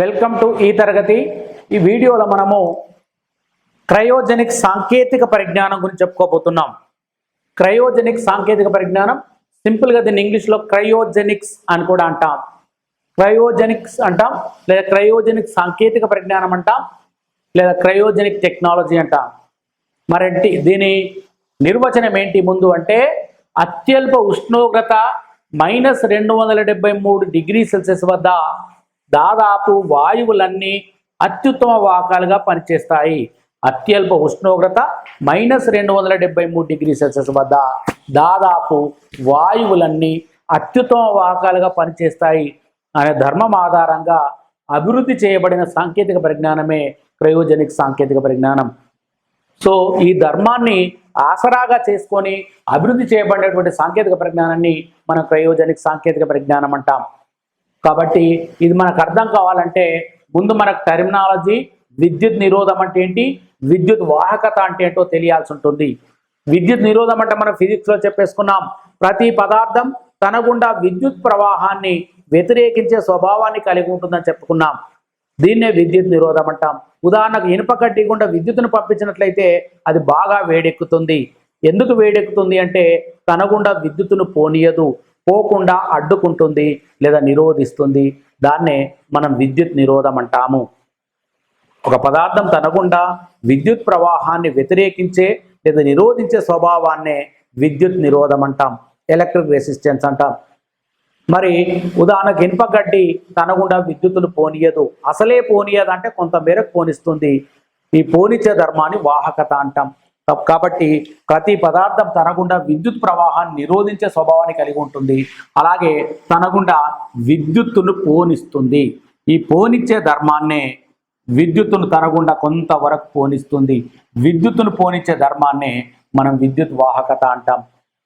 Welcome to ఈ తరగతి. ఈ వీడియోలో మనము క్రయోజెనిక్ సాంకేతిక పరిజ్ఞానం గురించి చెప్పుకోబోతున్నాం. క్రయోజెనిక్ సాంకేతిక పరిజ్ఞానం, సింపుల్గా దీన్ని ఇంగ్లీష్లో క్రయోజెనిక్స్ అని కూడా అంటాం. క్రయోజెనిక్స్ అంటాం, లేదా క్రయోజెనిక్ సాంకేతిక పరిజ్ఞానం అంటాం, లేదా క్రయోజెనిక్ టెక్నాలజీ అంటాం. మరేంటి దీని నిర్వచనం ఏంటి ముందు అంటే, అత్యల్ప ఉష్ణోగ్రత -273 డిగ్రీ సెల్సియస్ వద్ద దాదాపు వాయువులన్నీ అత్యుత్తమ వాహకాలుగా పనిచేస్తాయి. అత్యల్ప ఉష్ణోగ్రత -273 డిగ్రీ సెల్సియస్ వద్ద దాదాపు వాయువులన్నీ అత్యుత్తమ వాహకాలుగా పనిచేస్తాయి అనే ధర్మం ఆధారంగా అభివృద్ధి చేయబడిన సాంకేతిక పరిజ్ఞానమే క్రయోజెనిక్ సాంకేతిక పరిజ్ఞానం. సో ఈ ధర్మాన్ని ఆసరాగా చేసుకొని అభివృద్ధి చేయబడినటువంటి సాంకేతిక పరిజ్ఞానాన్ని మనం క్రయోజెనిక్ సాంకేతిక పరిజ్ఞానం అంటాం. కాబట్టి ఇది మనకు అర్థం కావాలంటే ముందు మనకు టెర్మినాలజీ, విద్యుత్ నిరోధం అంటే ఏంటి, విద్యుత్ వాహకత అంటే ఏంటో తెలియాల్సి ఉంటుంది. విద్యుత్ నిరోధం అంటే మనం ఫిజిక్స్లో చెప్పేసుకున్నాం, ప్రతి పదార్థం తన గుండా విద్యుత్ ప్రవాహాన్ని వ్యతిరేకించే స్వభావాన్ని కలిగి ఉంటుందని చెప్పుకున్నాం. దీన్నే విద్యుత్ నిరోధం అంటాం. ఉదాహరణకు ఇనుప కడ్డీ గుండా విద్యుత్తును పంపించినట్లయితే అది బాగా వేడెక్కుతుంది. ఎందుకు వేడెక్కుతుంది అంటే తన గుండా విద్యుత్తును పోనీయదు, పోకుండా అడ్డుకుంటుంది లేదా నిరోధిస్తుంది. దాన్నే మనం విద్యుత్ నిరోధం అంటాము. ఒక పదార్థం తన గుండా విద్యుత్ ప్రవాహాన్ని వ్యతిరేకించే లేదా నిరోధించే స్వభావాన్నే విద్యుత్ నిరోధం అంటాం, ఎలక్ట్రిక్ రెసిస్టెన్స్ అంటాం. మరి ఉదాహరణకు ఇనుప గడ్డి తన గుండా విద్యుత్తును పోనీయదు, అసలే పోనీయదు అంటే కొంత మేరకు పోనిస్తుంది. ఈ పోనిచ్చే ధర్మాన్ని వాహకత అంటాం. కాబట్టి ప్రతి పదార్థం తన గుండా విద్యుత్ ప్రవాహాన్ని నిరోధించే స్వభావాన్ని కలిగి ఉంటుంది, అలాగే తన గుండా విద్యుత్తును పోనిస్తుంది. ఈ పోనిచ్చే ధర్మాన్నే విద్యుత్తును తన గుండా కొంతవరకు పోనిస్తుంది. విద్యుత్తును పోనిచ్చే ధర్మాన్నే మనం విద్యుత్ వాహకత అంటాం.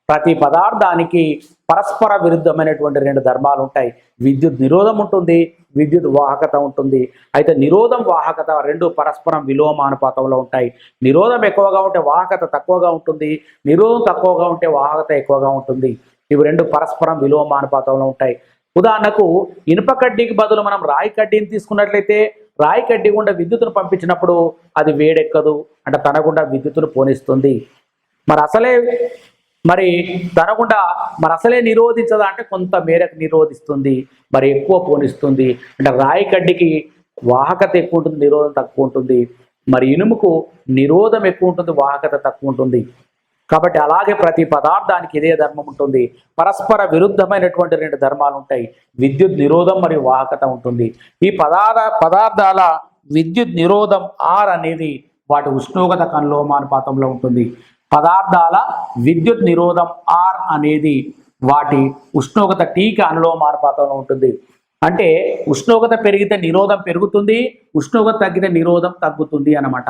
ప్రతి పదార్థానికి పరస్పర విరుద్ధమైనటువంటి 2 ధర్మాలు ఉంటాయి. విద్యుత్ నిరోధం ఉంటుంది, విద్యుత్ వాహకత ఉంటుంది. అయితే నిరోధం, వాహకత 2 పరస్పరం విలోమానుపాతంలో ఉంటాయి. నిరోధం ఎక్కువగా ఉంటే వాహకత తక్కువగా ఉంటుంది, నిరోధం తక్కువగా ఉంటే వాహకత ఎక్కువగా ఉంటుంది. ఇవి 2 పరస్పరం విలోమానుపాతంలో ఉంటాయి. ఉదాహరణకు ఇనుప కడ్డీకి బదులు మనం రాయి కడ్డీని తీసుకున్నట్లయితే రాయి కడ్డీ గుండా విద్యుత్తును పంపించినప్పుడు అది వేడెక్కదు, అంటే తన గుండా విద్యుత్తును పోనిస్తుంది. మరి అసలే నిరోధించదా అంటే కొంత మేరకు నిరోధిస్తుంది, మరి ఎక్కువ పోనిస్తుంది. అంటే రాయి కడ్డీకి వాహకత ఎక్కువ ఉంటుంది, నిరోధం తక్కువ ఉంటుంది. మరి ఇనుముకు నిరోధం ఎక్కువ ఉంటుంది, వాహకత తక్కువ ఉంటుంది. కాబట్టి అలాగే ప్రతి పదార్థానికి ఇదే ధర్మం ఉంటుంది. పరస్పర విరుద్ధమైనటువంటి 2 ధర్మాలు ఉంటాయి, విద్యుత్ నిరోధం మరియు వాహకత ఉంటుంది. ఈ పదార్థాల విద్యుత్ నిరోధం R అనేది వాటి ఉష్ణోగ్రత అనులోమానుపాతంలో ఉంటుంది. పదార్థాల విద్యుత్ నిరోధం R అనేది వాటి ఉష్ణోగ్రత Tకి అనులోమానుపాతంలో ఉంటుంది. అంటే ఉష్ణోగ్రత పెరిగితే నిరోధం పెరుగుతుంది, ఉష్ణోగ్రత తగ్గితే నిరోధం తగ్గుతుంది అన్నమాట.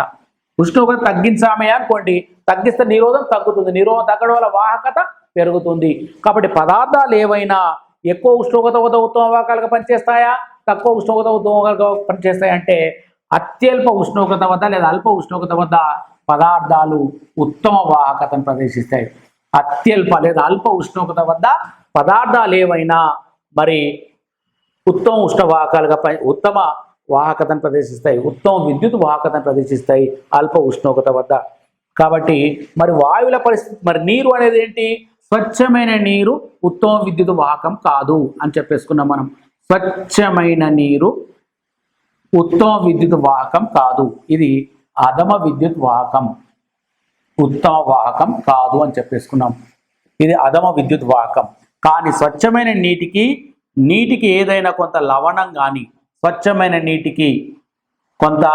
ఉష్ణోగ్రత తగ్గించామే అనుకోండి, తగ్గిస్తే నిరోధం తగ్గుతుంది, నిరోధం తగ్గడం వల్ల వాహకత పెరుగుతుంది. కాబట్టి పదార్థాలు ఏవైనా ఎక్కువ ఉష్ణోగ్రత వద్ద ఉత్తమ వాహకాలుగా పనిచేస్తాయా, తక్కువ ఉష్ణోగ్రత ఉత్తమ పనిచేస్తాయంటే అత్యల్ప ఉష్ణోగ్రత వద్ద లేదా అల్ప ఉష్ణోగ్రత వద్ద పదార్థాలు ఉత్తమ వాహకతను ప్రదర్శిస్తాయి. అత్యల్ప లేదా అల్ప ఉష్ణోగ్రత వద్ద పదార్థాలు ఏవైనా మరి ఉత్తమ వాహకతను ప్రదర్శిస్తాయి, ఉత్తమ విద్యుత్ వాహకతను ప్రదర్శిస్తాయి అల్ప ఉష్ణోగ్రత వద్ద. కాబట్టి మరి వాయువుల పరిస్థితి, మరి నీరు అనేది ఏంటి, స్వచ్ఛమైన నీరు ఉత్తమ విద్యుత్ వాహకం కాదు అని చెప్పేసుకున్నాం మనం. స్వచ్ఛమైన నీరు ఉత్తమ విద్యుత్ వాహకం కాదు, ఇది అధమ విద్యుత్ వాహకం, ఉత్తమ వాహకం కాదు అని చెప్పేసుకున్నాం. ఇది అధమ విద్యుత్ వాహకం. కానీ స్వచ్ఛమైన నీటికి ఏదైనా కొంత లవణం కానీ, స్వచ్ఛమైన నీటికి కొంత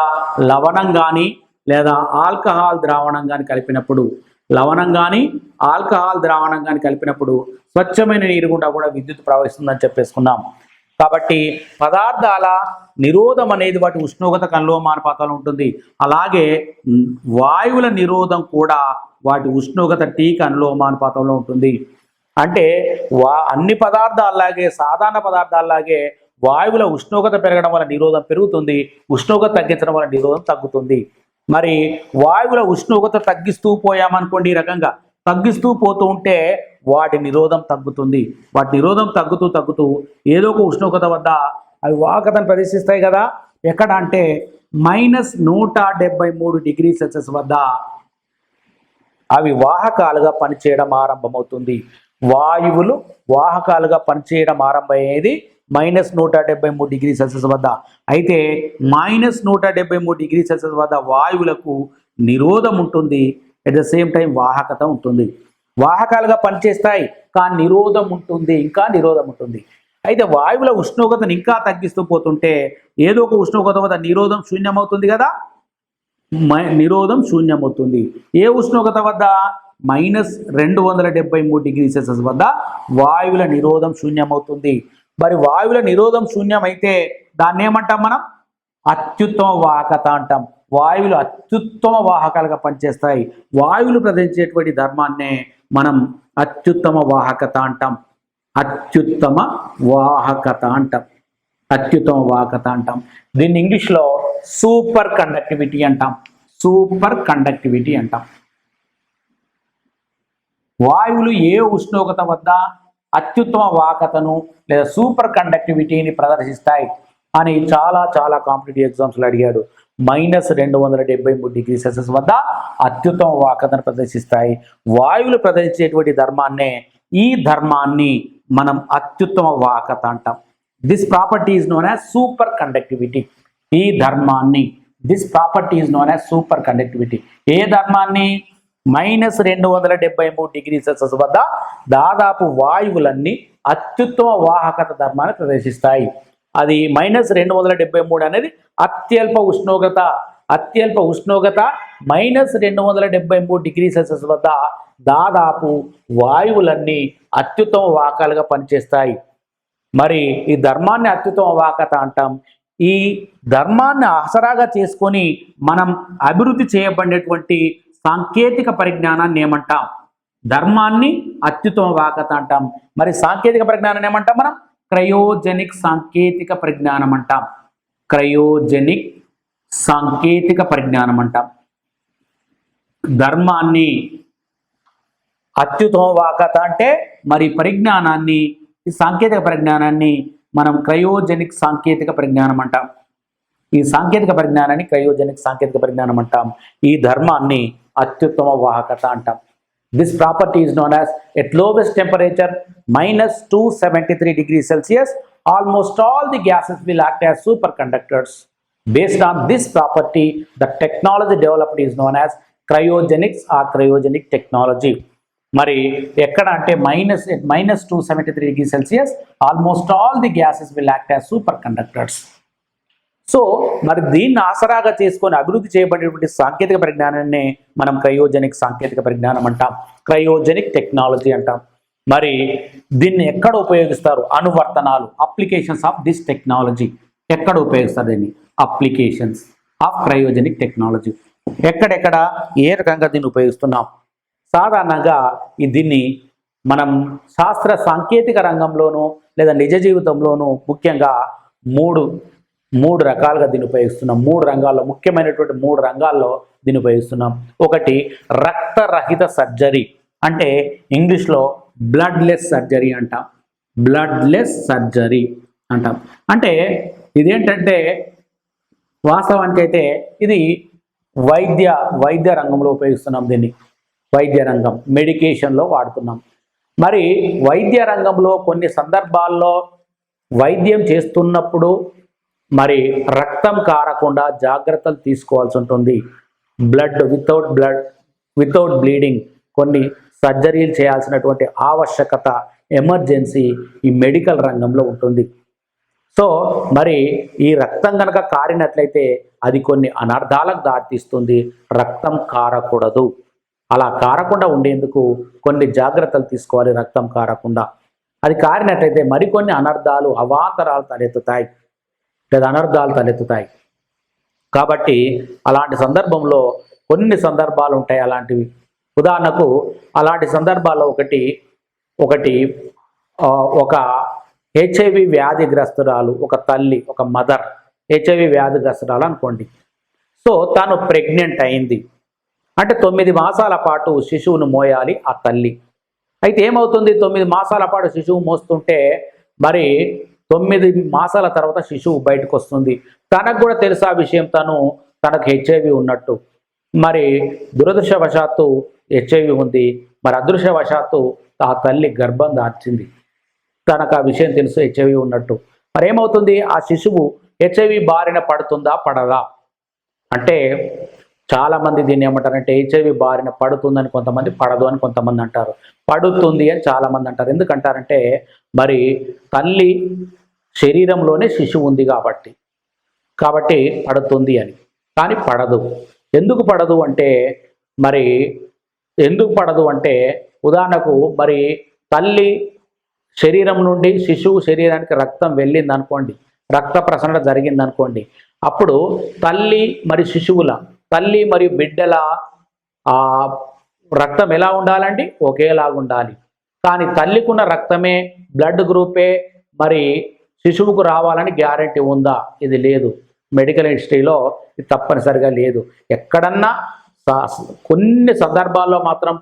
లవణం కానీ లేదా ఆల్కహాల్ ద్రావణం కానీ కలిపినప్పుడు, లవణం కానీ ఆల్కహాల్ ద్రావణం కానీ కలిపినప్పుడు స్వచ్ఛమైన నీరు గుండా కూడా విద్యుత్ ప్రవహిస్తుందని చెప్పేసుకున్నాం. కాబట్టి పదార్థాల నిరోధం అనేది వాటి ఉష్ణోగ్రతకు అనులోమానుపాతంలో ఉంటుంది. అలాగే వాయువుల నిరోధం కూడా వాటి ఉష్ణోగ్రత Tకి అనులోమానుపాతంలో ఉంటుంది. అంటే అన్ని పదార్థాలలాగే, సాధారణ పదార్థాలలాగే వాయువుల ఉష్ణోగ్రత పెరగడం వల్ల నిరోధం పెరుగుతుంది, ఉష్ణోగ్రత తగ్గించడం వల్ల నిరోధం తగ్గుతుంది. మరి వాయువుల ఉష్ణోగ్రత తగ్గిస్తూ పోయామనుకోండి, ఈ రకంగా తగ్గిస్తూ పోతూ ఉంటే వాటి నిరోధం తగ్గుతుంది. వాటి నిరోధం తగ్గుతూ తగ్గుతూ ఏదో ఒక ఉష్ణోగ్రత వద్ద అవి వాహకతను ప్రదర్శిస్తాయి కదా. ఎక్కడ అంటే -173 ° C వద్ద అవి వాహకాలుగా పనిచేయడం ఆరంభమవుతుంది. వాయువులు వాహకాలుగా పనిచేయడం ఆరంభమయ్యేది -173 °C వద్ద. అయితే -173 °C వద్ద వాయువులకు నిరోధం ఉంటుంది, అట్ ద సేమ్ టైం వాహకత ఉంటుంది. వాహకాలుగా పనిచేస్తాయి కానీ నిరోధం ఉంటుంది, ఇంకా నిరోధం ఉంటుంది. అయితే వాయువుల ఉష్ణోగ్రతను ఇంకా తగ్గిస్తూ పోతుంటే ఏదో ఒక ఉష్ణోగ్రత వద్ద నిరోధం శూన్యమవుతుంది కదా, నిరోధం శూన్యమవుతుంది. ఏ ఉష్ణోగ్రత వద్ద? -273 °C వద్ద వాయువుల నిరోధం శూన్యమవుతుంది. మరి వాయువుల నిరోధం శూన్యమైతే దాన్ని ఏమంటాం మనం? అత్యుత్తమ వాహకత అంటాం. వాయువులు అత్యుత్తమ వాహకాలుగా పనిచేస్తాయి. వాయువులు ప్రదర్శించేటువంటి ధర్మాన్నే మనం అత్యుత్తమ వాహకత అంటాం. అత్యుత్తమ వాహకత అంటాం. అత్యుత్తమ వాహకత అంటాం. దీన్ని ఇంగ్లీష్లో సూపర్ కండక్టివిటీ అంటాం. సూపర్ కండక్టివిటీ అంటాం. వాయువులు ఏ ఉష్ణోగ్రత వద్ద అత్యుత్తమ వాహకతను లేదా సూపర్ కండక్టివిటీని ప్రదర్శిస్తాయి అని చాలా కాంపిటేటివ్ ఎగ్జామ్స్లో అడిగాడు. -273 °C వద్ద అత్యుత్తమ వాహకతను ప్రదర్శిస్తాయి. వాయువులు ప్రదర్శించేటువంటి ధర్మాన్నే, ఈ ధర్మాన్ని మనం అత్యుత్తమ వాహకత అంటాం. This property is known as super conductivity. ఈ ధర్మాన్ని, this property is known as super conductivity. ఏ ధర్మాన్ని? -273 °C వద్ద దాదాపు వాయువులన్నీ అత్యుత్తమ వాహకత ధర్మాన్ని ప్రదర్శిస్తాయి. అది -273 అనేది అత్యల్ప ఉష్ణోగ్రత. అత్యల్ప ఉష్ణోగ్రత -273 °C వద్ద దాదాపు వాయువులన్నీ అత్యుత్తమ వాహకాలుగా పనిచేస్తాయి. మరి ఈ ధర్మాన్ని అత్యుత్తమ వాహకత అంటాం. ఈ ధర్మాన్ని ఆసరాగా చేసుకొని మనం అభివృద్ధి చేయబడినటువంటి సాంకేతిక పరిజ్ఞానాన్ని ఏమంటాం? ధర్మాన్ని అత్యుత్తమ వాహకత అంటాం. మరి సాంకేతిక పరిజ్ఞానాన్ని ఏమంటాం మనం? క్రయోజెనిక్ సాంకేతిక పరిజ్ఞానం అంటాం. క్రయోజెనిక్ సాంకేతిక పరిజ్ఞానం అంటాం. ధర్మాన్ని అత్యుత్తమ వాహకత అంటే మరి పరిజ్ఞానాన్ని, ఈ సాంకేతిక పరిజ్ఞానాన్ని మనం క్రయోజెనిక్ సాంకేతిక పరిజ్ఞానం అంటాం. ఈ సాంకేతిక పరిజ్ఞానాన్ని క్రయోజెనిక్ సాంకేతిక పరిజ్ఞానం అంటాం. ఈ ధర్మాన్ని అత్యుత్తమ వాహకత అంటాం. This property is known as at lowest temperature -273 °C almost all the gases will act as superconductors. Based on this property, the technology developed is known as cryogenics or cryogenic technology. మరి ఎక్కడ అంటే -273 °C almost all the gases will act as super conductors. So మరి దీన్ని ఆసరాగా చేసుకొని అభివృద్ధి చేయబడినటువంటి సాంకేతిక పరిజ్ఞానాన్ని మనం క్రయోజెనిక్ సాంకేతిక పరిజ్ఞానం అంటాం. క్రయోజెనిక్ టెక్నాలజీ అంటాం. మరి దీన్ని ఎక్కడ ఉపయోగిస్తారు? అనువర్తనాలు, అప్లికేషన్స్ ఆఫ్ దిస్ టెక్నాలజీ. ఎక్కడ ఉపయోగిస్తారు దీన్ని? Applications of cryogenic technology. ఎక్కడెక్కడ ఏ రకంగా దీన్ని ఉపయోగిస్తున్నాం? సాధారణంగా దీన్ని మనం శాస్త్ర సాంకేతిక రంగంలోనూ లేదా నిజ జీవితంలోనూ ముఖ్యంగా మూడు రకాలుగా దీన్ని ఉపయోగిస్తున్నాం. 3 రంగాల్లో, ముఖ్యమైనటువంటి 3 రంగాల్లో దీన్ని ఉపయోగిస్తున్నాం. ఒకటి రక్తరహిత సర్జరీ, అంటే ఇంగ్లీష్లో బ్లడ్లెస్ సర్జరీ అంటాం. బ్లడ్లెస్ సర్జరీ అంటాం. అంటే ఇదేంటంటే వాస్తవానికి అయితే ఇది వైద్య రంగంలో ఉపయోగిస్తున్నాం. దీన్ని వైద్య రంగం, మెడికేషన్లో వాడుతున్నాం. మరి వైద్య రంగంలో కొన్ని సందర్భాల్లో వైద్యం చేస్తున్నప్పుడు మరి రక్తం కారకుండా జాగ్రత్తలు తీసుకోవాల్సి ఉంటుంది. వితౌట్ బ్లీడింగ్ కొన్ని సర్జరీలు చేయాల్సినటువంటి ఆవశ్యకత, ఎమర్జెన్సీ ఈ మెడికల్ రంగంలో ఉంటుంది. సో మరి ఈ రక్తం కనుక కారినట్లయితే అది కొన్ని అనర్థాలకు దారితీస్తుంది. రక్తం కారకూడదు. అలా కారకుండా ఉండేందుకు కొన్ని జాగ్రత్తలు తీసుకోవాలి. రక్తం కారకుండా అది కారినట్లయితే మరికొన్ని అనర్థాలు, అవాంతరాలు తలెత్తుతాయి లేదా అనర్థాలు తలెత్తుతాయి. కాబట్టి అలాంటి సందర్భంలో కొన్ని సందర్భాలు ఉంటాయి అలాంటివి. ఉదాహరణకు అలాంటి సందర్భాల్లో ఒకటి ఒక హెచ్ఐవి వ్యాధిగ్రస్తురాలు, ఒక తల్లి, ఒక మదర్ హెచ్ఐవి వ్యాధిగ్రస్తురాలు అనుకోండి. సో తను ప్రెగ్నెంట్ అయింది అంటే 9 మాసాల పాటు శిశువును మోయాలి ఆ తల్లి. అయితే ఏమవుతుంది, 9 మాసాల పాటు శిశువు మోస్తుంటే మరి 9 మాసాల తర్వాత శిశువు బయటకు వస్తుంది. తనకు కూడా తెలుసు ఆ విషయం, తనకు హెచ్ఐవి ఉన్నట్టు. మరి దురదృష్టవశాత్తు హెచ్ఐవి ఉంది, మరి అదృష్టవశాత్తు ఆ తల్లి గర్భం దాల్చింది. తనకు ఆ విషయం తెలుసు హెచ్ఐవి ఉన్నట్టు. మరి ఏమవుతుంది, ఆ శిశువు హెచ్ఐవి బారిన పడుతుందా పడదా అంటే చాలామంది దీన్ని ఏమంటారంటే హెచ్ఐవి బారిన పడుతుందని కొంతమంది, పడదు అని కొంతమంది అంటారు. పడుతుంది అని చాలామంది అంటారు. ఎందుకంటారంటే మరి తల్లి శరీరంలోనే శిశువు ఉంది కాబట్టి పడుతుంది అని. కానీ పడదు. ఎందుకు పడదు అంటే ఉదాహరణకు మరి తల్లి శరీరం నుండి శిశువు శరీరానికి రక్తం వెళ్ళింది అనుకోండి, రక్త ప్రసరణ జరిగింది అనుకోండి, అప్పుడు తల్లి మరియు బిడ్డల రక్తం ఎలా ఉండాలండి, ఒకేలాగా ఉండాలి. కానీ తల్లికున్న రక్తమే, బ్లడ్ గ్రూపే మరి శిశువుకు రావాలని గ్యారెంటీ ఉందా? ఇది లేదు. మెడికల్ హిస్టరీలో ఇది తప్పనిసరిగా లేదు. ఎక్కడన్నా కొన్ని సందర్భాల్లో మాత్రం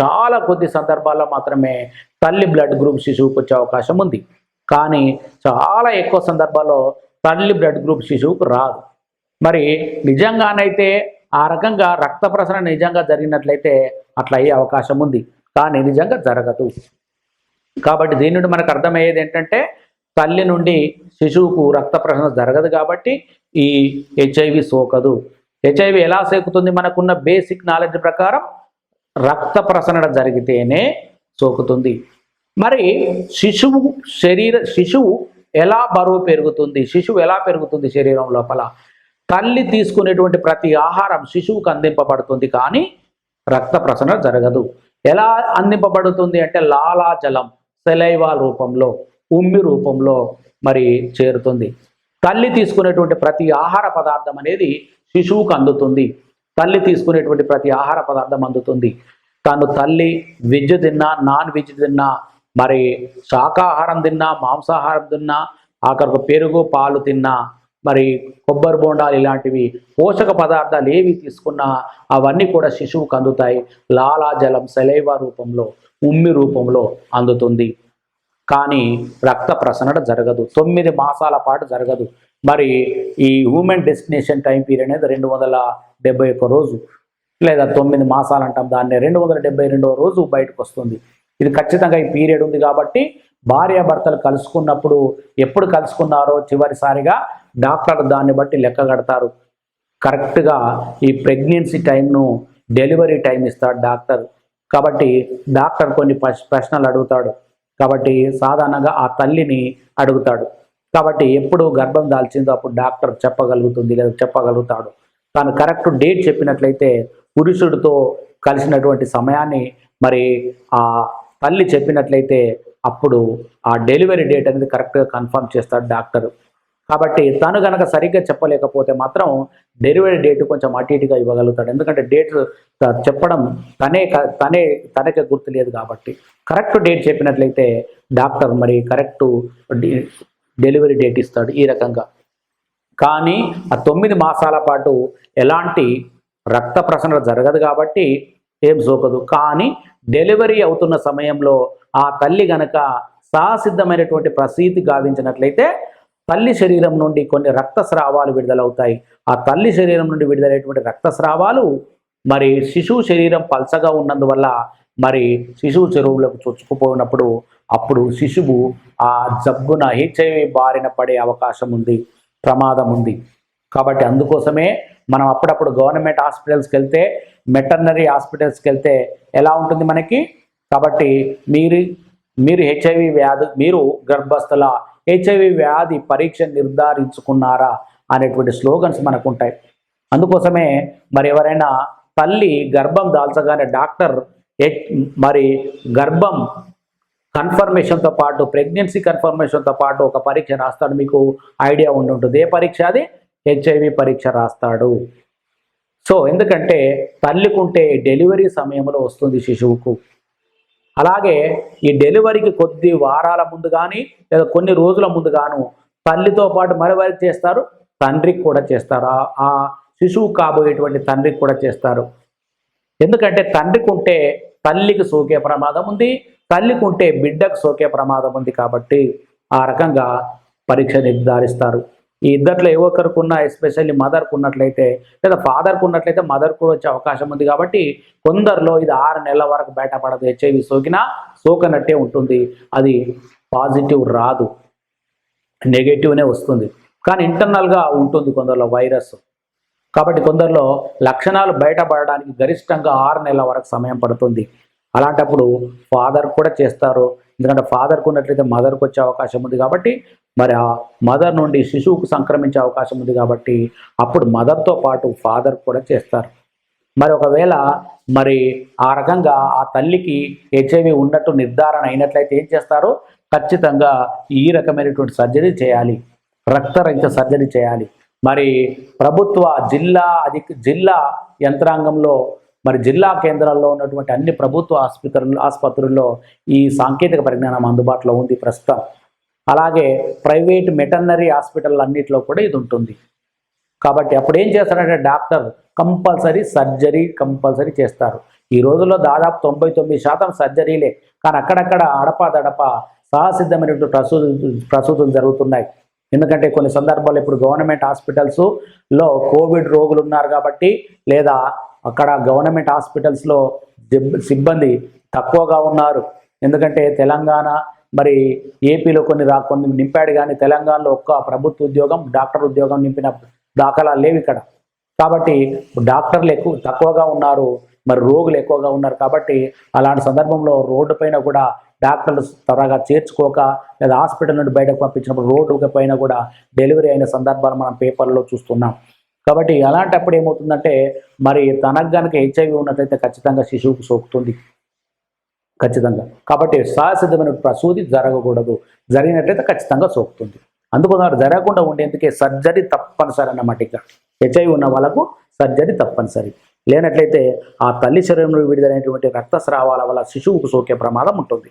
చాలా కొద్ది సందర్భాల్లో మాత్రమే తల్లి బ్లడ్ గ్రూప్ శిశువుకు వచ్చే అవకాశం ఉంది. కానీ చాలా ఎక్కువ సందర్భాల్లో తల్లి బ్లడ్ గ్రూప్ శిశువుకు రాదు. మరి నిజంగానైతే ఆ రకంగా రక్త ప్రసరణ నిజంగా జరిగినట్లయితే అట్లా అయ్యే అవకాశం ఉంది, కానీ నిజంగా జరగదు. కాబట్టి దీని నుండి మనకు అర్థమయ్యేది ఏంటంటే తల్లి నుండి శిశువుకు రక్త ప్రసరణ జరగదు కాబట్టి ఈ హెచ్ఐవి సోకదు. హెచ్ఐవి ఎలా సోకుతుంది? మనకున్న బేసిక్ నాలెడ్జ్ ప్రకారం రక్త ప్రసరణ జరిగితేనే సోకుతుంది. మరి శిశువు ఎలా బరువు పెరుగుతుంది? శిశువు ఎలా పెరుగుతుంది శరీరం లోపల? తల్లి తీసుకునేటువంటి ప్రతి ఆహారం శిశువుకు అందింపబడుతుంది, కానీ రక్త ప్రసరణ జరగదు. ఎలా అందింపబడుతుంది అంటే లాలాజలం, సెలైవా రూపంలో, ఉమ్మి రూపంలో మరి చేరుతుంది. తల్లి తీసుకునేటువంటి ప్రతి ఆహార పదార్థం అనేది శిశువుకు అందుతుంది. తల్లి వెజ్ తిన్నా, నాన్ వెజ్ తిన్నా, మరి శాకాహారం తిన్నా, మాంసాహారం తిన్నా, ఆఖరికి పెరుగు, పాలు తిన్నా, మరి కొబ్బరి బోండాలు ఇలాంటివి పోషక పదార్థాలు ఏవి తీసుకున్నా అవన్నీ కూడా శిశువుకు అందుతాయి. లాలాజలం సెలైవా రూపంలో, ఉమ్మి రూపంలో అందుతుంది. కానీ రక్త ప్రసరణ జరగదు. 9 మాసాల పాటు జరగదు. మరి ఈ హ్యూమన్ డెస్టినేషన్ టైం పీరియడ్ అనేది 271 రోజు, లేదా 9 మాసాలు అంటాం దాన్ని, 272వ రోజు బయటకు వస్తుంది. ఇది ఖచ్చితంగా ఈ పీరియడ్ ఉంది కాబట్టి భార్యాభర్తలు కలుసుకున్నప్పుడు ఎప్పుడు కలుసుకున్నారో చివరిసారిగా డాక్టర్ దాన్ని బట్టి లెక్క కడతారు. కరెక్ట్గా ఈ ప్రెగ్నెన్సీ టైంను, డెలివరీ టైం ఇస్తాడు డాక్టర్. కాబట్టి డాక్టర్ కొన్ని ప్రశ్నలు అడుగుతాడు. కాబట్టి సాధారణంగా ఆ తల్లిని అడుగుతాడు. కాబట్టి ఎప్పుడు గర్భం దాల్చిందో అప్పుడు డాక్టర్ చెప్పగలుగుతాడు. తాను కరెక్ట్ డేట్ చెప్పినట్లయితే, పురుషుడితో కలిసినటువంటి సమయాన్ని మరి ఆ తల్లి చెప్పినట్లయితే అప్పుడు ఆ డెలివరీ డేట్ అనేది కరెక్ట్గా కన్ఫర్మ్ చేస్తాడు డాక్టర్. కాబట్టి తను కనుక సరిగ్గా చెప్పలేకపోతే మాత్రం డెలివరీ డేట్ కొంచెం అటు ఇటుగా ఇవ్వగలుగుతాడు. ఎందుకంటే డేట్ చెప్పడం తనకే గుర్తు లేదు కాబట్టి కరెక్ట్ డేట్ చెప్పినట్లయితే డాక్టర్ మరి కరెక్ట్ డెలివరీ డేట్ ఇస్తాడు ఈ రకంగా. కానీ ఆ 9 మాసాల పాటు ఎలాంటి రక్త ప్రసరణ జరగదు కాబట్టి ఏం సోకదు. కానీ డెలివరీ అవుతున్న సమయంలో ఆ తల్లి గనక సహసిద్ధమైనటువంటి ప్రసూతి గావించినట్లయితే తల్లి శరీరం నుండి కొన్ని రక్తస్రావాలు విడుదలవుతాయి. ఆ తల్లి శరీరం నుండి విడుదలైనటువంటి రక్తస్రావాలు మరి శిశువు శరీరం పల్చగా ఉన్నందువల్ల మరి శిశువు చెరువులకు చొచ్చుకుపోయినప్పుడు అప్పుడు శిశువు ఆ జబ్బున హెచ్ఐవి బారిన పడే అవకాశం ఉంది, ప్రమాదం ఉంది. కాబట్టి అందుకోసమే మనం అప్పుడప్పుడు గవర్నమెంట్ హాస్పిటల్స్కి వెళ్తే, వెటర్నరీ హాస్పిటల్స్కి వెళ్తే ఎలా ఉంటుంది మనకి. కాబట్టి మీరు హెచ్ఐవి వ్యాధి, మీరు గర్భస్థల హెచ్ఐవి వ్యాధి పరీక్ష నిర్ధారించుకున్నారా అనేటువంటి స్లోగన్స్ మనకు ఉంటాయి. అందుకోసమే మరి ఎవరైనా తల్లి గర్భం దాల్చగానే డాక్టర్ మరి గర్భం కన్ఫర్మేషన్తో పాటు, ప్రెగ్నెన్సీ కన్ఫర్మేషన్తో పాటు ఒక పరీక్ష రాస్తాడు. మీకు ఐడియా ఉండి ఉంటుంది ఏ పరీక్ష అది? హెచ్ఐవి పరీక్ష రాస్తాడు. సో ఎందుకంటే తల్లికుంటే డెలివరీ సమయంలో వస్తుంది శిశువుకు. అలాగే ఈ డెలివరీకి కొద్ది వారాల ముందు కానీ లేదా కొన్ని రోజుల ముందు గాను తల్లితో పాటు మరెవరికి చేస్తారు, తండ్రికి కూడా చేస్తారు. ఆ శిశువు కాబోయేటువంటి తండ్రికి కూడా చేస్తారు. ఎందుకంటే తండ్రికి ఉంటే తల్లికి సోకే ప్రమాదం ఉంది, తల్లికి ఉంటే బిడ్డకు సోకే ప్రమాదం ఉంది. కాబట్టి ఆ రకంగా పరీక్ష నిర్ధారిస్తారు. ఈ ఇద్దట్లో ఏ ఒక్కరికి ఉన్నా, ఎస్పెషల్లీ మదర్కు ఉన్నట్లయితే లేదా ఫాదర్కు ఉన్నట్లయితే మదర్కు కూడా వచ్చే అవకాశం ఉంది. కాబట్టి కొందరిలో ఇది 6 నెలల వరకు బయటపడదు. హెచ్ఐవి సోకినా సోకనట్టే ఉంటుంది. అది పాజిటివ్ రాదు, నెగటివ్నే వస్తుంది. కానీ ఇంటర్నల్గా ఉంటుంది కొందరిలో వైరస్. కాబట్టి కొందరిలో లక్షణాలు బయటపడడానికి గరిష్టంగా 6 నెలల వరకు సమయం పడుతుంది. అలాంటప్పుడు ఫాదర్ కూడా చేస్తారు. ఎందుకంటే ఫాదర్కు ఉన్నట్లయితే మదర్కు వచ్చే అవకాశం ఉంది. కాబట్టి మరి ఆ మదర్ నుండి శిశువుకు సంక్రమించే అవకాశం ఉంది. కాబట్టి అప్పుడు మదర్తో పాటు ఫాదర్ కూడా చేస్తారు. మరి ఒకవేళ మరి ఆ రకంగా ఆ తల్లికి హెచ్ఐవి ఉన్నట్టు నిర్ధారణ అయినట్లయితే ఏం చేస్తారు, ఖచ్చితంగా ఈ రకమైనటువంటి సర్జరీ చేయాలి, రక్తరహిత సర్జరీ చేయాలి. మరి ప్రభుత్వ జిల్లా యంత్రాంగంలో మరి జిల్లా కేంద్రాల్లో ఉన్నటువంటి అన్ని ప్రభుత్వ ఆసుపత్రుల్లో ఈ సాంకేతిక పరిజ్ఞానం అందుబాటులో ఉంది ప్రస్తుతం. అలాగే ప్రైవేట్ వెటర్నరీ హాస్పిటల్ అన్నింటిలో కూడా ఇది ఉంటుంది. కాబట్టి అప్పుడు ఏం చేస్తారంటే డాక్టర్ కంపల్సరీ చేస్తారు. ఈ రోజుల్లో దాదాపు 99% సర్జరీలే. కానీ అక్కడక్కడ అడపాదడప సహసిద్ధమైనటువంటి ప్రసూతులు జరుగుతున్నాయి. ఎందుకంటే కొన్ని సందర్భాల్లో ఇప్పుడు గవర్నమెంట్ హాస్పిటల్స్లో కోవిడ్ రోగులు ఉన్నారు కాబట్టి, లేదా అక్కడ గవర్నమెంట్ హాస్పిటల్స్లో సిబ్బంది తక్కువగా ఉన్నారు. ఎందుకంటే తెలంగాణ మరి ఏపీలో కొన్ని నింపాడు, కానీ తెలంగాణలో ఒక్క ప్రభుత్వ ఉద్యోగం, డాక్టర్ ఉద్యోగం నింపిన దాఖలాలు లేవు ఇక్కడ. కాబట్టి డాక్టర్లు తక్కువగా ఉన్నారు, మరి రోగులు ఎక్కువగా ఉన్నారు. కాబట్టి అలాంటి సందర్భంలో రోడ్డు పైన కూడా డాక్టర్లు త్వరగా చేర్చుకోక, లేదా హాస్పిటల్ నుండి బయటకు పంపించినప్పుడు రోడ్డు పైన కూడా డెలివరీ అయిన సందర్భాలు మనం పేపర్లో చూస్తున్నాం. కాబట్టి అలాంటప్పుడు ఏమవుతుందంటే మరి తనకు కనుక హెచ్ఐవి ఉన్నట్లయితే ఖచ్చితంగా శిశువుకు సోకుతుంది, ఖచ్చితంగా. కాబట్టి సహసిద్ధమైన ప్రసూతి జరగకూడదు, జరిగినట్లయితే ఖచ్చితంగా సోకుతుంది. అందుకోసం జరగకుండా ఉండేందుకే సర్జరీ తప్పనిసరి అన్నమాట. ఇక హెచ్ఐవి ఉన్న వాళ్ళకు సర్జరీ తప్పనిసరి. లేనట్లయితే ఆ తల్లి శరీరంలో విడుదలైనటువంటి రక్తస్రావాల వల్ల శిశువుకు సోకే ప్రమాదం ఉంటుంది.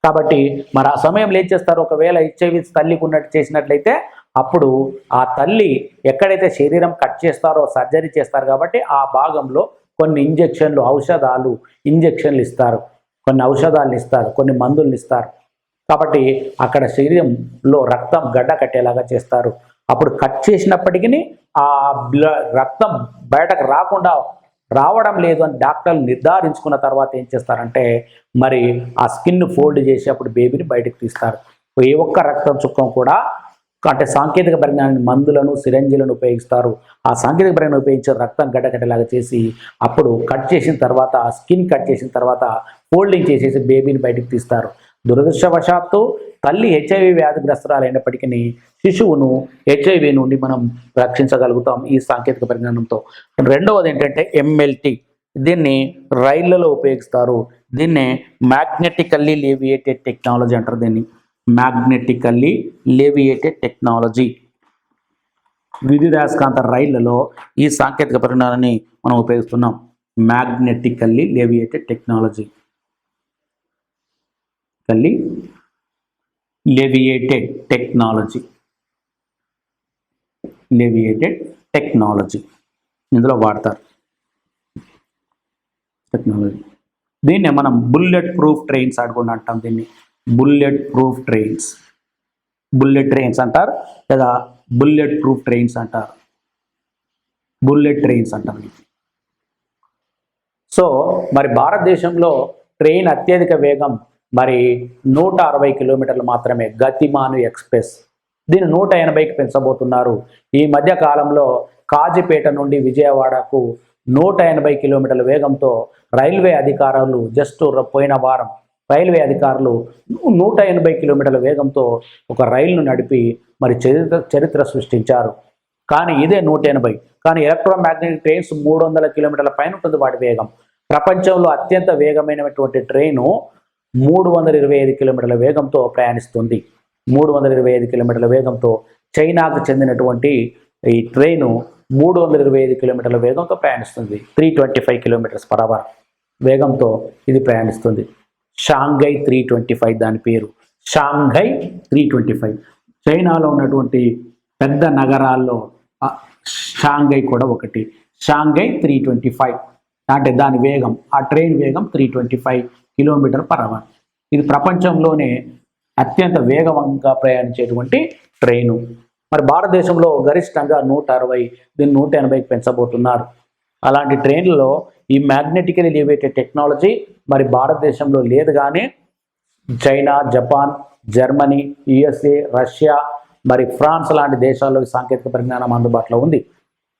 కాబట్టి మరి ఆ సమయంలో ఏం చేస్తారు, ఒకవేళ హెచ్ఐవి తల్లికి ఉన్నట్టు చేసినట్లయితే అప్పుడు ఆ తల్లి ఎక్కడైతే శరీరం కట్ చేస్తారో సర్జరీ చేస్తారు. కాబట్టి ఆ భాగంలో కొన్ని ఇంజెక్షన్లు ఇస్తారు, కొన్ని ఔషధాలను ఇస్తారు, కొన్ని మందులను ఇస్తారు. కాబట్టి అక్కడ శరీరంలో రక్తం గడ్డ కట్టేలాగా చేస్తారు. అప్పుడు కట్ చేసినప్పటికీ ఆ రక్తం బయటకు రావడం లేదు అని డాక్టర్లు నిర్ధారించుకున్న తర్వాత ఏం చేస్తారంటే మరి ఆ స్కిన్ ఫోల్డ్ చేసి అప్పుడు బేబీని బయటకు తీస్తారు. ఏ ఒక్క రక్తం చుక్కం కూడా అంటే సాంకేతిక పరిజ్ఞానాన్ని మందులను సిరంజీలను ఉపయోగిస్తారు. ఆ సాంకేతిక పరిజ్ఞానం ఉపయోగించి రక్తం గడ్డకట్టేలాగా చేసి అప్పుడు కట్ చేసిన తర్వాత స్కిన్ కట్ చేసిన తర్వాత ఫోల్డింగ్ చేసేసి బేబీని బయటకు తీస్తారు. దురదృష్టవశాత్తు తల్లి హెచ్ఐవి వ్యాధిగ్రస్తురాలైనప్పటికీ శిశువును హెచ్ఐవి నుండి మనం రక్షించగలుగుతాం ఈ సాంకేతిక పరిజ్ఞానంతో. రెండవది ఏంటంటే ఎంఎల్టీ, దీన్ని రైళ్లలో ఉపయోగిస్తారు. దీన్నే మ్యాగ్నెటికల్లీ లేవియేటెడ్ టెక్నాలజీ అంటారు. దీన్ని మ్యాగ్నెటికల్లీ లేవియేటెడ్ టెక్నాలజీ. విద్యుదయస్కాంత రైళ్లలో ఈ సాంకేతిక పరిజ్ఞానాన్ని మనం ఉపయోగిస్తున్నాం. మ్యాగ్నెటికల్లీ లేవియేటెడ్ టెక్నాలజీ, లేవియేటెడ్ టెక్నాలజీ ఇందులో వాడతారు టెక్నాలజీ. దీన్నే మనం బుల్లెట్ ప్రూఫ్ ట్రైన్స్ ఆడుకుండా అంటాం. దీన్ని బుల్లెట్ ట్రైన్స్ అంటారు, లేదా బుల్లెట్ ప్రూఫ్ ట్రైన్స్ అంటారు. సో మరి భారతదేశంలో ట్రైన్ అత్యధిక వేగం మరి 160 కిలోమీటర్లు మాత్రమే, గతిమాను ఎక్స్ప్రెస్. దీన్ని 180కి పెంచబోతున్నారు. ఈ మధ్య కాలంలో కాజీపేట నుండి విజయవాడకు 180 కిలోమీటర్ల వేగంతో రైల్వే అధికారులు పోయిన వారం రైల్వే అధికారులు 180 కిలోమీటర్ల వేగంతో ఒక రైలును నడిపి మరి చరిత్ర సృష్టించారు. కానీ ఇదే 180, కానీ ఎలక్ట్రోమాగ్నెటిక్ ట్రైన్స్ 300 కిలోమీటర్ల పైన ఉంటుంది వాటి వేగం. ప్రపంచంలో అత్యంత వేగమైనటువంటి ట్రైను 325 కిలోమీటర్ల వేగంతో ప్రయాణిస్తుంది. 325 కిలోమీటర్ల వేగంతో చైనాకు చెందినటువంటి ఈ ట్రైను 325 కిలోమీటర్ల వేగంతో ప్రయాణిస్తుంది. 325 కిలోమీటర్స్ పర్ అవర్ వేగంతో ఇది ప్రయాణిస్తుంది. షాంఘై 325 దాని పేరు. షాంఘై 325. చైనాలో ఉన్నటువంటి పెద్ద నగరాల్లో షాంఘై కూడా ఒకటి. షాంఘై 325 అంటే దాని వేగం, ఆ ట్రైన్ వేగం 325 km/h. ఇది ప్రపంచంలోనే అత్యంత వేగంగా ప్రయాణించేటువంటి ట్రైను. మరి భారతదేశంలో గరిష్టంగా 160, దీన్ని 180కి పెంచబోతున్నారు. అలాంటి ట్రైన్లలో ఈ మ్యాగ్నెటికలీ లివేటెడ్ టెక్నాలజీ మరి భారతదేశంలో లేదు, కానీ China, Japan, Germany, USA, Russia, మరి ఫ్రాన్స్ లాంటి దేశాల్లో సాంకేతిక పరిజ్ఞానం అందుబాటులో ఉంది.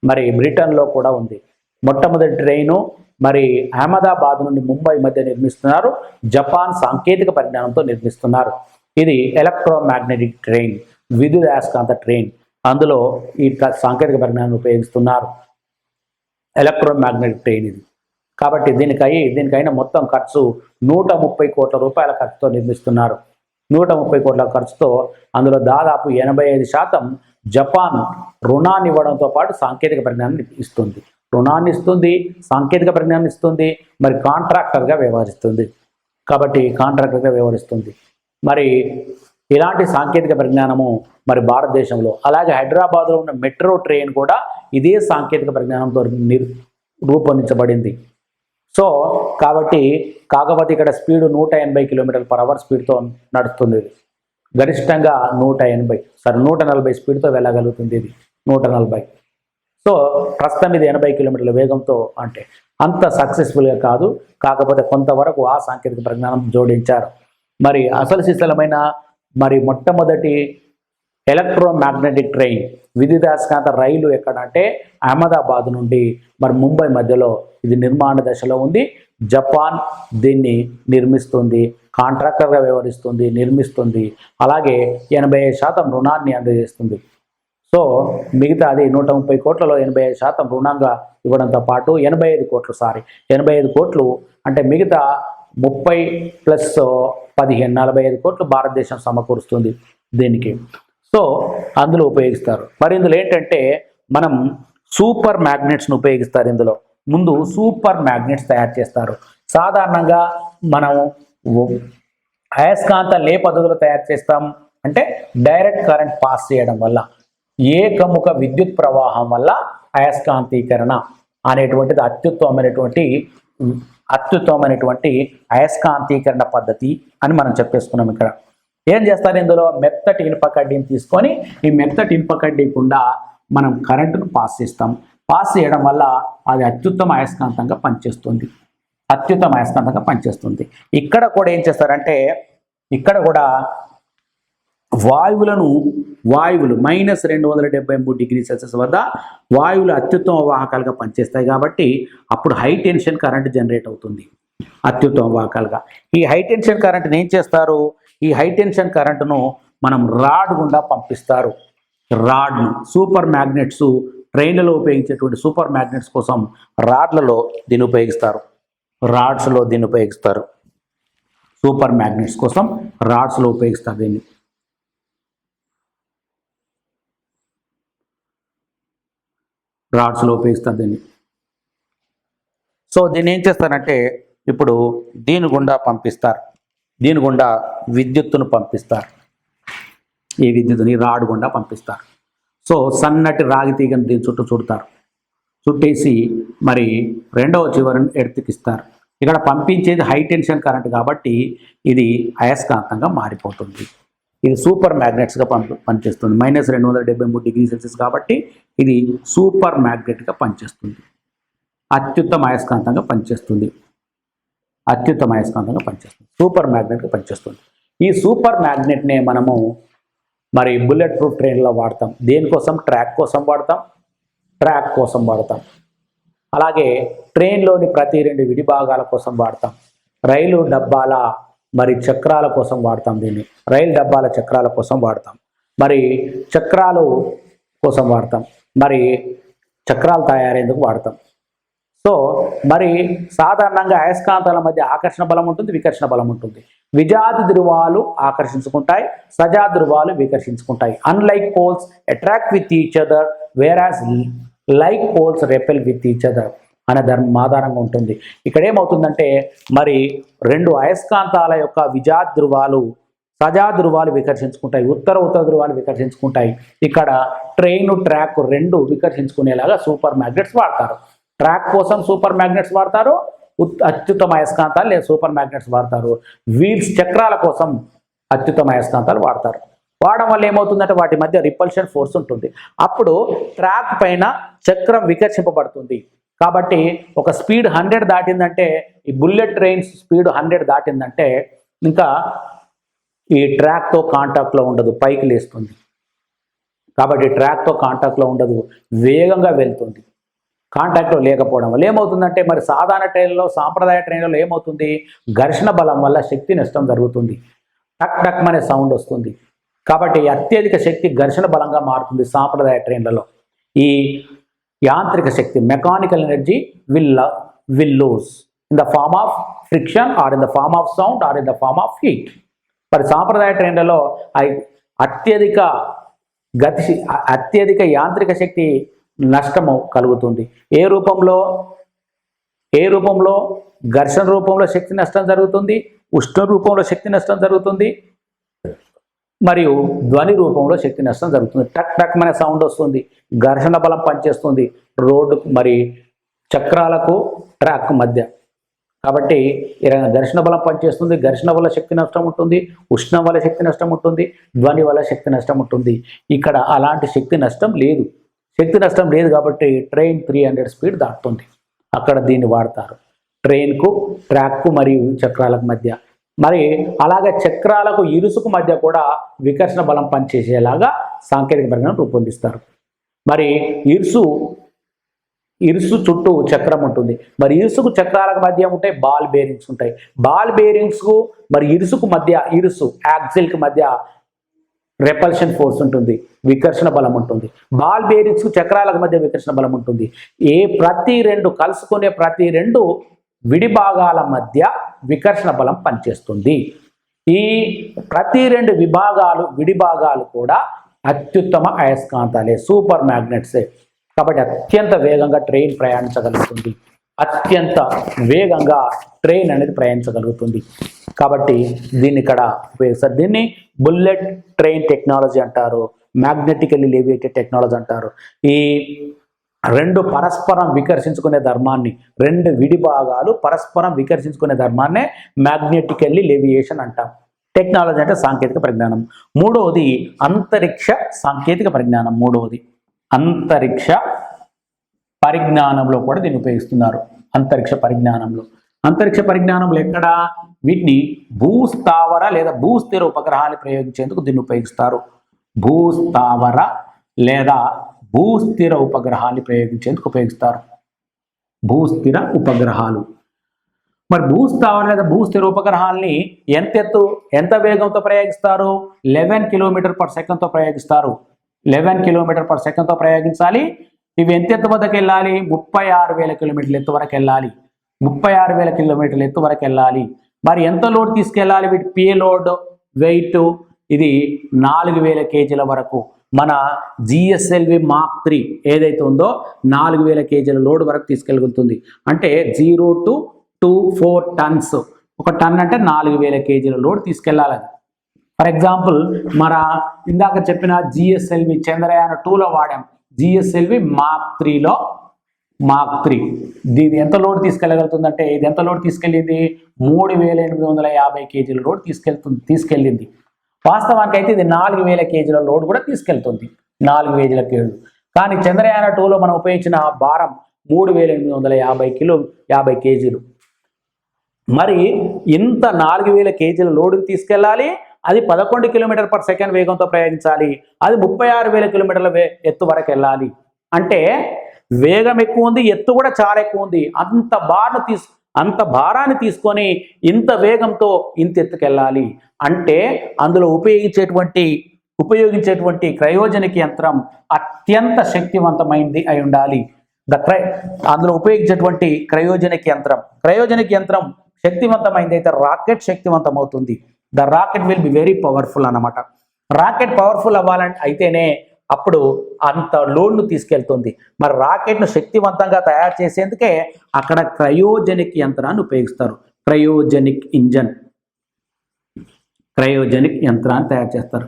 మరి బ్రిటన్లో కూడా ఉంది. మొట్టమొదటి ట్రైను మరి అహ్మదాబాద్ నుండి ముంబై మధ్య నిర్మిస్తున్నారు. జపాన్ సాంకేతిక పరిజ్ఞానంతో నిర్మిస్తున్నారు. ఇది ఎలక్ట్రోమాగ్నెటిక్ ట్రైన్, విద్యుత్ అయస్కాంత ట్రైన్. అందులో ఈ సాంకేతిక పరిజ్ఞానం ఉపయోగిస్తున్నారు. ఎలక్ట్రోమాగ్నెటిక్ ట్రైన్ ఇది. కాబట్టి దీనికైన మొత్తం ఖర్చు 130 కోట్ల రూపాయల ఖర్చుతో నిర్మిస్తున్నారు. 130 కోట్ల ఖర్చుతో అందులో దాదాపు 85% జపాన్ రుణాన్ని ఇవ్వడంతో పాటు సాంకేతిక పరిజ్ఞానాన్ని ఇస్తుంది. రుణాన్ని ఇస్తుంది, సాంకేతిక పరిజ్ఞానాన్ని ఇస్తుంది, మరి కాంట్రాక్టర్గా వ్యవహరిస్తుంది. మరి ఇలాంటి సాంకేతిక పరిజ్ఞానము మరి భారతదేశంలో, అలాగే హైదరాబాద్లో ఉన్న మెట్రో ట్రైన్ కూడా ఇదే సాంకేతిక పరిజ్ఞానంతో రూపొందించబడింది. సో కాకపోతే ఇక్కడ స్పీడు 180 km/h స్పీడ్తో నడుస్తుంది. గరిష్టంగా 140 స్పీడ్తో వెళ్ళగలుగుతుంది. ఇది 140. సో ప్రస్తుతం ఇది 80 km వేగంతో, అంటే అంత సక్సెస్ఫుల్గా కాదు, కాకపోతే కొంతవరకు ఆ సాంకేతిక పరిజ్ఞానం జోడించారు. మరి అసలు సిసలమైన మరి మొట్టమొదటి ఎలక్ట్రోమాగ్నెటిక్ ట్రైన్, విద్యుదయస్కాంత రైలు ఎక్కడంటే అహ్మదాబాద్ నుండి మరి ముంబై మధ్యలో ఇది నిర్మాణ దశలో ఉంది. జపాన్ దీన్ని నిర్మిస్తుంది, కాంట్రాక్టర్గా వ్యవహరిస్తుంది, నిర్మిస్తుంది. అలాగే 85% రుణాన్ని అందజేస్తుంది. సో మిగతాది 130 కోట్లలో 85% రుణంగా ఇవ్వడంతో పాటు 85 కోట్లు అంటే మిగతా 30 + 15 45 కోట్లు భారతదేశం సమకూరుస్తుంది దీనికి. సో అందులో ఉపయోగిస్తారు. మరి ఇందులో ఏంటంటే మనం సూపర్ మ్యాగ్నెట్స్ను ఉపయోగిస్తారు. ఇందులో ముందు సూపర్ మ్యాగ్నెట్స్ తయారు చేస్తారు. సాధారణంగా మనం అయస్కాంతాలు ఏ పద్ధతిలో తయారు చేస్తాం అంటే డైరెక్ట్ కరెంట్ పాస్ చేయడం వల్ల, ఏకముఖ విద్యుత్ ప్రవాహం వల్ల అయస్కాంతీకరణ అనేటువంటిది అత్యుత్తమమైనటువంటి అయస్కాంతీకరణ పద్ధతి అని మనం చెప్పేసుకున్నాం. ఇక్కడ ఏం చేస్తారు, ఇందులో మెత్తటి ఇనుప కడ్డీని తీసుకొని ఈ మెత్తటి ఇనుప కడ్డీ గుండా మనం కరెంటును పాస్ చేస్తాం. పాస్ చేయడం వల్ల అది అత్యుత్తమ అయస్కాంతంగా పనిచేస్తుంది. ఇక్కడ కూడా ఏం చేస్తారంటే, ఇక్కడ కూడా వాయువులు -273°C వద్ద వాయువులు అత్యుత్తమ వాహకాలుగా పనిచేస్తాయి. కాబట్టి అప్పుడు హై టెన్షన్ కరెంట్ జనరేట్ అవుతుంది అత్యుత్తమ వాహకాలుగా. ఈ హై టెన్షన్ కరెంట్ని ఏం చేస్తారు, ఈ హై టెన్షన్ కరెంటును మనం రాడ్ గుండా పంపిస్తారు. రాడ్ను సూపర్ మ్యాగ్నెట్స్, ట్రైన్లలో ఉపయోగించేటువంటి సూపర్ మ్యాగ్నెట్స్ కోసం రాడ్స్లో దీన్ని ఉపయోగిస్తారు. సూపర్ మ్యాగ్నెట్స్ కోసం రాడ్స్లో ఉపయోగిస్తారు దీన్ని. సో దీన్ని ఏం చేస్తారంటే ఇప్పుడు దీని గుండా విద్యుత్తును పంపిస్తారు. ఈ విద్యుత్తుని రాడ్ గుండా పంపిస్తారు. సో సన్నటి రాగి తీగను దీని చుట్టూ చుట్టేసి మరి రెండవ చివరిని ఎర్తికిస్తారు. ఇక్కడ పంపించేది హై టెన్షన్ కరెంట్ కాబట్టి ఇది అయస్కాంతంగా మారిపోతుంది. ఇది సూపర్ మ్యాగ్నెట్స్గా పనిచేస్తుంది. -273°C కాబట్టి ఇది సూపర్ మ్యాగ్నెట్గా పనిచేస్తుంది. అత్యుత్తమ అయస్కాంతంగా పనిచేస్తుంది. సూపర్ మ్యాగ్నెట్గా పనిచేస్తుంది. ఈ సూపర్ మ్యాగ్నెట్నే మనము మరి బుల్లెట్ ప్రూఫ్ ట్రైన్లో వాడతాం. దేనికోసం, ట్రాక్ కోసం వాడతాం. అలాగే ట్రైన్లోని ప్రతి 2 విడిభాగాల కోసం వాడతాం. రైలు డబ్బాల మరి చక్రాల కోసం వాడతాం దీన్ని. రైలు డబ్బాల చక్రాల కోసం వాడతాం. మరి చక్రాలు కోసం వాడతాం. మరి చక్రాలు తయారేందుకు వాడతాం. సో మరి సాధారణంగా అయస్కాంతాల మధ్య ఆకర్షణ బలం ఉంటుంది, వికర్షణ బలం ఉంటుంది. విజాతి ధ్రువాలు ఆకర్షించుకుంటాయి, సజాతి ధ్రువాలు వికర్షించుకుంటాయి. Unlike poles attract with each other whereas like poles repel with each other. అనే ఆధారంగా ఉంటుంది. ఇక్కడ ఏమవుతుందంటే మరి రెండు అయస్కాంతాల యొక్క విజాధ్రువాలు సజాధ్రువాలు వికర్షించుకుంటాయి, ఉత్తర ధ్రువాలు వికర్షించుకుంటాయి. ఇక్కడ ట్రైన్ ట్రాక్ రెండు వికర్షించుకునేలాగా సూపర్ మ్యాగ్నెట్స్ వాడతారు. ట్రాక్ కోసం సూపర్ మ్యాగ్నెట్స్ వాడతారు, అత్యుత్తమ అయస్కాంతాలు లేదా సూపర్ మ్యాగ్నెట్స్ వాడతారు. వీల్స్ చక్రాల కోసం అత్యుత్తమ అయస్కాంతాలు వాడతారు. వాడడం వల్ల ఏమవుతుందంటే వాటి మధ్య రిపల్షన్ ఫోర్స్ ఉంటుంది. అప్పుడు ట్రాక్ పైన చక్రం వికర్షింపబడుతుంది. కాబట్టి ఒక స్పీడ్ 100 దాటిందంటే, ఈ బుల్లెట్ ట్రైన్స్ స్పీడ్ 100 దాటిందంటే ఇంకా ఈ ట్రాక్తో కాంటాక్ట్లో ఉండదు, పైకి లేస్తుంది. కాబట్టి ట్రాక్తో కాంటాక్ట్లో ఉండదు, వేగంగా వెళ్తుంది. కాంటాక్ట్లో లేకపోవడం వల్ల ఏమవుతుందంటే మరి సాధారణ ట్రైన్లో, సాంప్రదాయ ట్రైన్లలో ఏమవుతుంది, ఘర్షణ బలం వల్ల శక్తి నష్టం జరుగుతుంది, టక్ టక్ అనే సౌండ్ వస్తుంది. కాబట్టి అత్యధిక శక్తి ఘర్షణ బలంగా మారుతుంది సాంప్రదాయ ట్రైన్లలో. ఈ యాంత్రిక శక్తి mechanical energy will lose in the form of friction or in the form of sound or in the form of heat. మరి సాంప్రదాయ ట్రైన్లలో అత్యధిక యాంత్రిక శక్తి నష్టము కలుగుతుంది. ఏ రూపంలో ఘర్షణ రూపంలో శక్తి నష్టం జరుగుతుంది, ఉష్ణ రూపంలో శక్తి నష్టం జరుగుతుంది, మరియు ధ్వని రూపంలో శక్తి నష్టం జరుగుతుంది. టక్ టక్ అనే సౌండ్ వస్తుంది, ఘర్షణ బలం పనిచేస్తుంది రోడ్డు మరి చక్రాలకు ట్రాక్ మధ్య. కాబట్టి ఘర్షణ బలం పనిచేస్తుంది, ఘర్షణ వల్ల శక్తి నష్టం ఉంటుంది, ఉష్ణం వల్ల శక్తి నష్టం ఉంటుంది, ధ్వని వల్ల శక్తి నష్టం ఉంటుంది. ఇక్కడ అలాంటి శక్తి నష్టం లేదు. శక్తి నష్టం లేదు కాబట్టి ట్రైన్ 300 స్పీడ్ దాటుతుంది. అక్కడ దీన్ని వాడతారు ట్రైన్కు, ట్రాక్కు మరియు చక్రాలకు మధ్య. మరి అలాగే చక్రాలకు ఇరుసుకు మధ్య కూడా వికర్షణ బలం పనిచేసేలాగా సాంకేతిక పరిజ్ఞానం రూపొందిస్తారు. మరి ఇరుసు చుట్టూ చక్రం ఉంటుంది. మరి ఇరుసుకు చక్రాలకు మధ్య ఉంటాయి బాల్ బేరింగ్స్ ఉంటాయి. బాల్ బేరింగ్స్కు మరి ఇరుసుకు మధ్య, యాక్సిల్కి మధ్య రెపల్షన్ ఫోర్స్ ఉంటుంది, వికర్షణ బలం ఉంటుంది. బాల్ బేరింగ్స్ చక్రాలకు మధ్య వికర్షణ బలం ఉంటుంది. కలుసుకునే ప్రతి రెండు విడి భాగాల మధ్య వికర్షణ బలం పనిచేస్తుంది. ఈ ప్రతి రెండు విడి భాగాలు కూడా అత్యుత్తమ అయస్కాంతాలే, సూపర్ మ్యాగ్నెట్సే. కాబట్టి అత్యంత వేగంగా ట్రైన్ ప్రయాణించగలుగుతుంది, అత్యంత వేగంగా ట్రైన్ అనేది ప్రయాణించగలుగుతుంది. కాబట్టి దీన్ని ఇక్కడ ఉపయోగిస్తారు. దీన్ని బుల్లెట్ ట్రైన్ టెక్నాలజీ అంటారు, మ్యాగ్నెటికల్లీ లేవియేటెడ్ టెక్నాలజీ అంటారు. ఈ రెండు పరస్పరం వికర్షించుకునే ధర్మాన్ని, రెండు విడి భాగాలు పరస్పరం వికర్షించుకునే ధర్మాన్నే మ్యాగ్నెటికల్లీ లేవియేషన్ అంటాం. టెక్నాలజీ అంటే సాంకేతిక పరిజ్ఞానం. మూడవది అంతరిక్ష సాంకేతిక పరిజ్ఞానం. అంతరిక్ష పరిజ్ఞానంలో కూడా దీన్ని ఉపయోగిస్తున్నారు. అంతరిక్ష పరిజ్ఞానంలో ఎక్కడ వీటిని భూస్థావర లేదా భూస్థిర ఉపగ్రహాలు ప్రయోగించేందుకు దీన్ని ఉపయోగిస్తారు. భూస్థావర లేదా భూస్థిర ఉపగ్రహాన్ని ప్రయోగించేందుకు ఉపయోగిస్తారు. భూస్థిర ఉపగ్రహాలు. మరి భూస్థావర లేదా భూస్థిర ఉపగ్రహాల్ని ఎంత వేగంతో ప్రయోగిస్తారు? 11 km/s ప్రయోగిస్తారు. 11 km/s ప్రయోగించాలి. ఇవి ఎంత వద్దకు వెళ్ళాలి? 36,000 కిలోమీటర్ల ఎత్తు వరకు వెళ్ళాలి. 36,000 కిలోమీటర్ల ఎత్తు వరకు వెళ్ళాలి. మరి ఎంత లోడ్ తీసుకెళ్ళాలి? వీటి పేలోడ్ వెయిట్ ఇది 4,000 kg వరకు. మన GSLV Mark 3 ఏదైతే ఉందో 4,000 kg లోడ్ వరకు తీసుకెళ్ళగలుగుతుంది. అంటే 0 to 4 టన్స్. ఒక టన్ అంటే 4,000 kg లోడ్ తీసుకెళ్ళాలి. ఫర్ ఎగ్జాంపుల్ మన ఇందాక చెప్పిన GSLV చంద్రయాన్ 2లో వాడాం. GSLV Mark 3 దీని ఎంత లోడ్ తీసుకెళ్ళగలుగుతుందంటే, ఇది ఎంత లోడ్ తీసుకెళ్ళింది? 3,850 kg లోడ్ తీసుకెళ్ళింది. వాస్తవానికి అయితే ఇది 4,000 kg లోడ్ కూడా తీసుకెళ్తుంది, 4,000 kg. కానీ చంద్రయాన్ 2లో మనం ఉపయోగించిన భారం 3,850 kg. మరి ఇంత 4,000 kg లోడ్ తీసుకెళ్ళాలి. అది 11 km/s వేగంతో ప్రయాణించాలి. అది 36,000 కిలోమీటర్ల ఎత్తు వరకు వెళ్ళాలి. అంటే వేగం ఎక్కువ ఉంది, ఎత్తు కూడా చాలా ఎక్కువ ఉంది. అంత భారాన్ని తీసుకొని ఇంత వేగంతో ఇంత ఎత్తుకెళ్ళాలి అంటే అందులో ఉపయోగించేటువంటి క్రయోజనిక్ యంత్రం అత్యంత శక్తివంతమైనది అయి ఉండాలి. అందులో ఉపయోగించేటువంటి క్రయోజనిక్ యంత్రం శక్తివంతమైనది అయితే రాకెట్ శక్తివంతం అవుతుంది. The rocket will be very powerful అన్నమాట. రాకెట్ పవర్ఫుల్ అయితేనే అప్పుడు అంత లోడ్ను తీసుకెళ్తుంది. మరి రాకెట్ను శక్తివంతంగా తయారు చేసేందుకే అక్కడ క్రయోజెనిక్ యంత్రాన్ని ఉపయోగిస్తారు. క్రయోజెనిక్ ఇంజన్, క్రయోజెనిక్ యంత్రం తయారు చేస్తారు.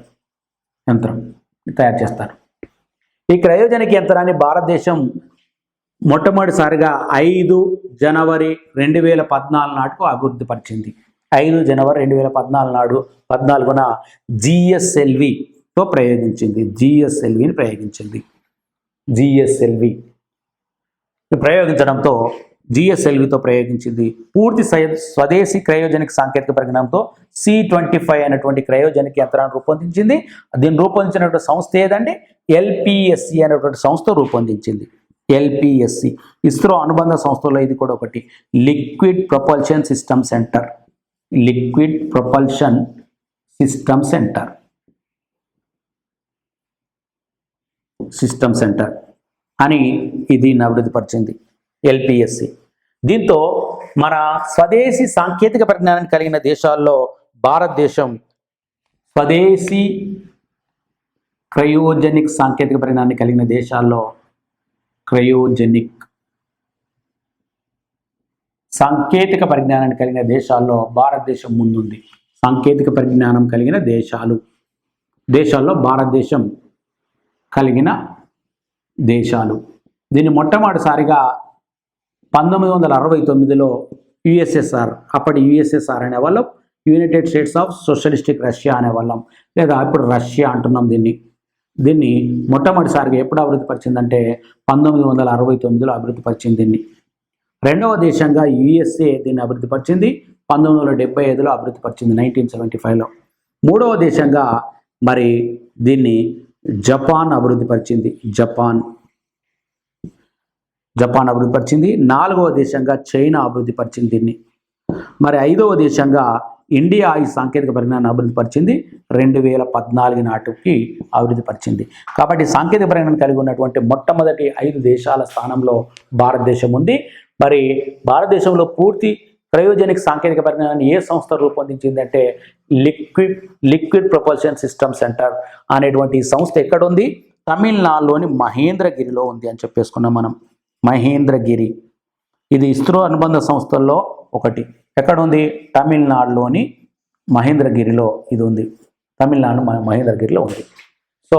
ఈ క్రయోజెనిక్ యంత్రాన్ని భారతదేశం మొట్టమొదటిసారిగా 5 జనవరి 2014 నాటికి అభివృద్ధి పరిచింది. 5 జనవరి 2014 జిఎస్ఎల్వితో ప్రయోగించింది. జిఎస్ఎల్విని ప్రయోగించడంతో పూర్తి స్వదేశీ క్రయోజెనిక్ సాంకేతిక పరిజ్ఞానంతో C-25 అనేటువంటి క్రయోజెనిక్ యంత్రాన్ని రూపొందించింది. దీన్ని రూపొందించినటువంటి సంస్థ ఏదండి? LPSC అనేటువంటి సంస్థ రూపొందించింది. LPSC ఇస్రో అనుబంధ సంస్థల్లో ఇది కూడా ఒకటి. లిక్విడ్ ప్రొపల్షన్ సిస్టమ్ సెంటర్ అని ఇది అభివృద్ధి పరిచింది LPSC. దీంతో మన స్వదేశీ సాంకేతిక పరిజ్ఞానం కలిగిన దేశాల్లో భారతదేశం స్వదేశీ క్రయోజెనిక్ సాంకేతిక పరిజ్ఞానాన్ని కలిగిన దేశాల్లో క్రయోజెనిక్ సాంకేతిక పరిజ్ఞానాన్ని కలిగిన దేశాల్లో భారతదేశం ముందుంది. సాంకేతిక పరిజ్ఞానం కలిగిన దేశాల్లో భారతదేశం కలిగిన దేశాలు. దీన్ని మొట్టమొదటిసారిగా 1969లో అప్పటి యుఎస్ఎస్ఆర్ అనేవాళ్ళం, united states of socialistic Russia అనేవాళ్ళం, లేదా ఇప్పుడు రష్యా అంటున్నాం. దీన్ని మొట్టమొదటిసారిగా ఎప్పుడు అభివృద్ధి పరిచిందంటే 1969లో అభివృద్ధి పరిచింది దీన్ని. రెండవ దేశంగా USA దీన్ని అభివృద్ధి పరిచింది 1975లో అభివృద్ధి పరిచింది 1975లో. మూడవ దేశంగా మరి దీన్ని జపాన్ అభివృద్ధి పరిచింది. జపాన్ అభివృద్ధి పరిచింది. నాలుగవ దేశంగా చైనా అభివృద్ధి పరిచింది దీన్ని. మరి ఐదవ దేశంగా ఇండియా ఈ సాంకేతిక పరిజ్ఞానాన్ని అభివృద్ధి పరిచింది 2014 నాటికి అభివృద్ధి పరిచింది. కాబట్టి సాంకేతిక పరిజ్ఞానం కలిగి ఉన్నటువంటి మొట్టమొదటి 5 దేశాల స్థానంలో భారతదేశం ఉంది. మరి భారతదేశంలో పూర్తి క్రయోజెనిక్ సాంకేతిక పరిజ్ఞానాన్ని ఏ సంస్థ రూపొందించిందంటే లిక్విడ్ ప్రొపల్షన్ సిస్టమ్ సెంటర్ అనేటువంటి సంస్థ ఎక్కడుంది? తమిళనాడులోని మహేంద్రగిరిలో ఉంది అని చెప్పేసుకున్నాం మనం. మహేంద్రగిరి ఇది ఇస్రో అనుబంధ సంస్థల్లో ఒకటి. ఎక్కడ ఉంది? తమిళనాడులోని మహేంద్రగిరిలో ఇది ఉంది. తమిళనాడు మహేంద్రగిరిలో ఉంది. సో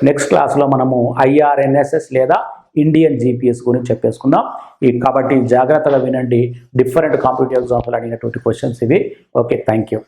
నెక్స్ట్ క్లాస్లో మనము IRNSS లేదా ఇండియన్ GPS గురించి చెప్పేసుకుందాం. కాబట్టి జాగ్రత్తగా వినండి. డిఫరెంట్ కాంపిటేటివ్ ఎగ్జామ్స్లో అడిగినటువంటి క్వశ్చన్స్ ఇవి. Okay, thank you.